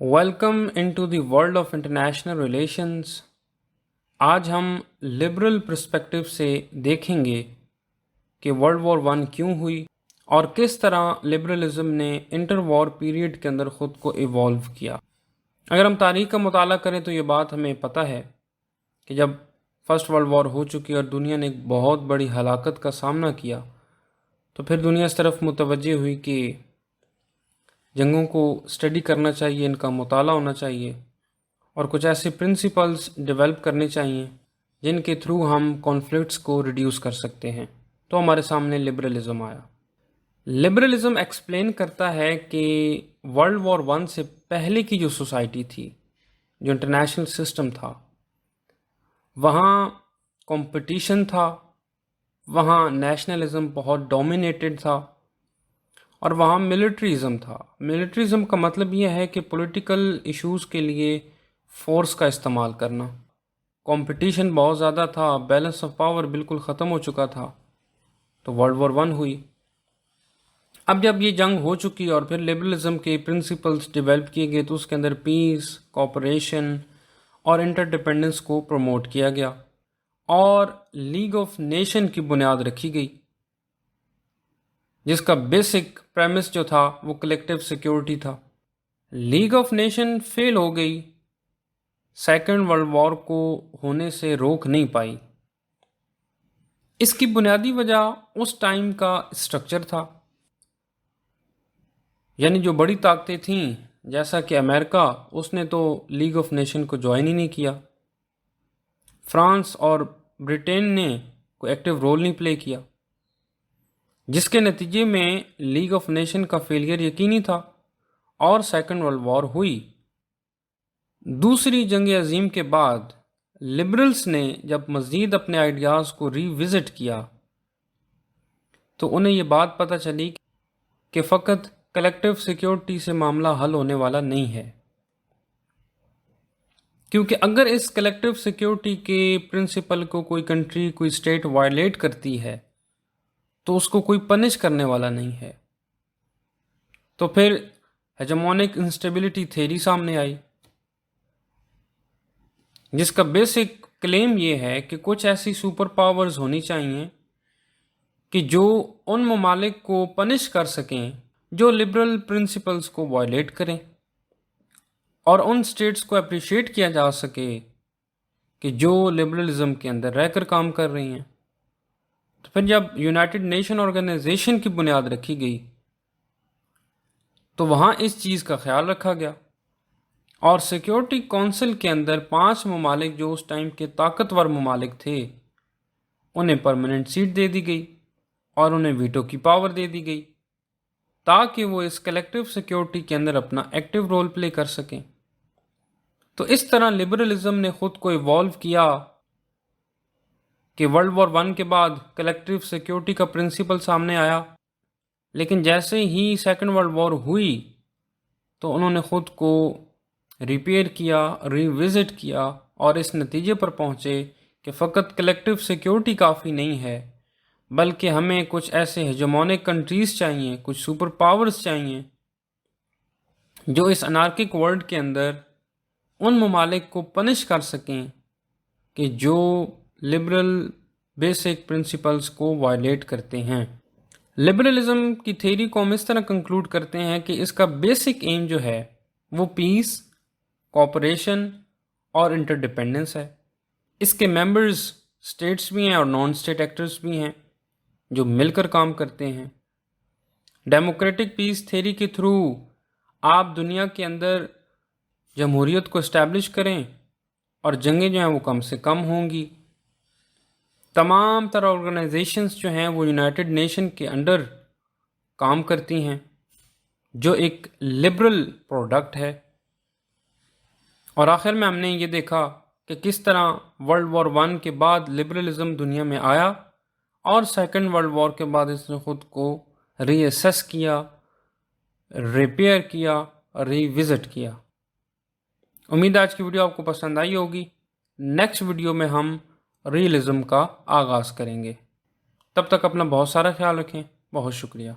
Welcome into the world of international relations. आज हम liberal perspective से देखेंगे कि वर्ल्ड वॉर वन क्यों हुई और किस तरह लिबरलिज्म ने इंटर वॉर पीरियड के अंदर ख़ुद को इवॉल्व किया। अगर हम तारीख़ का मुताला करें तो ये बात हमें पता है कि जब फर्स्ट वर्ल्ड वॉर हो चुकी और दुनिया ने एक बहुत बड़ी हलाकत का सामना किया तो फिर दुनिया इस तरफ मुतवज्जे हुई कि जंगों को स्टडी करना चाहिए, इनका मुताला होना चाहिए और कुछ ऐसे प्रिंसिपल्स डेवलप करने चाहिए जिनके थ्रू हम कॉन्फ्लिक्ट्स को रिड्यूस कर सकते हैं। तो हमारे सामने लिबरलिज्म आया। लिबरलिज्म एक्सप्लेन करता है कि वर्ल्ड वॉर वन से पहले की जो सोसाइटी थी, जो इंटरनेशनल सिस्टम था, वहाँ कंपटीशन था, वहाँ नेशनलिज्म बहुत डोमिनेटेड था और वहाँ मिलिट्रिज़म था। मिलिट्रिज़म का मतलब यह है कि पॉलिटिकल इश्यूज़ के लिए फ़ोर्स का इस्तेमाल करना। कंपटीशन बहुत ज़्यादा था, बैलेंस ऑफ पावर बिल्कुल ख़त्म हो चुका था। तो वर्ल्ड वॉर वन हुई। अब जब ये जंग हो चुकी और फिर लिबरलिज्म के प्रिंसिपल्स डेवलप किए गए तो उसके अंदर पीस, कोऑपरेशन और इंटरडिपेंडेंस को प्रमोट किया गया और लीग ऑफ नेशन की बुनियाद रखी गई, जिसका बेसिक प्रेमिस जो था वो कलेक्टिव सिक्योरिटी था। लीग ऑफ नेशन फेल हो गई, सेकेंड वर्ल्ड वॉर को होने से रोक नहीं पाई। इसकी बुनियादी वजह उस टाइम का स्ट्रक्चर था, यानी जो बड़ी ताकतें थीं जैसा कि अमेरिका, उसने तो लीग ऑफ नेशन को ज्वाइन ही नहीं किया। फ्रांस और ब्रिटेन ने कोई एक्टिव रोल नहीं प्ले किया, जिसके नतीजे में लीग ऑफ नेशन का फेलियर यकीनी था और सेकेंड वर्ल्ड वॉर हुई। दूसरी जंग अजीम के बाद लिबरल्स ने जब मज़ीद अपने आइडियाज़ को रीविज़िट किया तो उन्हें ये बात पता चली कि फ़कत कलेक्टिव सिक्योरिटी से मामला हल होने वाला नहीं है, क्योंकि अगर इस कलेक्टिव सिक्योरिटी के प्रिंसिपल को कोई कंट्री, कोई स्टेट वायलेट करती है तो उसको कोई पनिश करने वाला नहीं है। तो फिर हेजेमोनिक इंस्टेबिलिटी थ्योरी सामने आई, जिसका बेसिक क्लेम ये है कि कुछ ऐसी सुपर पावर्स होनी चाहिए कि जो उन ममालिक को पनिश कर सकें जो लिबरल प्रिंसिपल्स को वायलेट करें, और उन स्टेट्स को अप्रिशिएट किया जा सके कि जो लिबरलिज्म के अंदर रहकर काम कर रही हैं। तो फिर जब यूनाइटेड नेशन ऑर्गेनाइजेशन की बुनियाद रखी गई तो वहाँ इस चीज़ का ख्याल रखा गया और सिक्योरिटी काउंसिल के अंदर 5 ममालिक जो उस टाइम के ताकतवर ममालिक थे उन्हें परमानेंट सीट दे दी गई और उन्हें वीटो की पावर दे दी गई ताकि वो इस कलेक्टिव सिक्योरिटी के अंदर अपना एक्टिव रोल प्ले कर सकें। तो इस तरह लिबरलिज्म ने ख़ुद को इवॉल्व किया कि वर्ल्ड वॉर वन के बाद कलेक्टिव सिक्योरिटी का प्रिंसिपल सामने आया, लेकिन जैसे ही सेकेंड वर्ल्ड वॉर हुई तो उन्होंने ख़ुद को रिपेयर किया, रिविज़िट किया और इस नतीजे पर पहुँचे कि फ़कत कलेक्टिव सिक्योरिटी काफ़ी नहीं है, बल्कि हमें कुछ ऐसे हेजेमोनिक कंट्रीज़ चाहिए, कुछ सुपर पावर्स चाहिए जो इस अनार्किक वर्ल्ड के अंदर उन ममालिक को पनिश कर सकें कि जो लिबरल बेसिक प्रिंसिपल्स को वायलेट करते हैं। लिबरलिज्म की थ्योरी को हम इस तरह कंक्लूड करते हैं कि इसका बेसिक एम जो है वो पीस, कोऑपरेशन और इंटरडिपेंडेंस है। इसके मेंबर्स स्टेट्स भी हैं और नॉन स्टेट एक्टर्स भी हैं जो मिलकर काम करते हैं। डेमोक्रेटिक पीस थ्योरी के थ्रू आप दुनिया के अंदर जमहूरियत को इस्टेब्लिश करें और जंगें जो हैं वो कम से कम होंगी। तमाम तरह ऑर्गेनाइजेशंस जो हैं वो यूनाइटेड नेशन के अंडर काम करती हैं, जो एक लिबरल प्रोडक्ट है। और आखिर में हमने ये देखा कि किस तरह वर्ल्ड वॉर वन के बाद लिबरलिज्म दुनिया में आया और सेकेंड वर्ल्ड वॉर के बाद इसने ख़ुद को रीअसेस किया, रिपेयर किया और रिविज़िट किया। उम्मीद है आज की वीडियो आपको पसंद आई होगी। नेक्स्ट वीडियो में हम रियलिज्म का आगाज़ करेंगे। तब तक अपना बहुत सारा ख्याल रखें। बहुत शुक्रिया।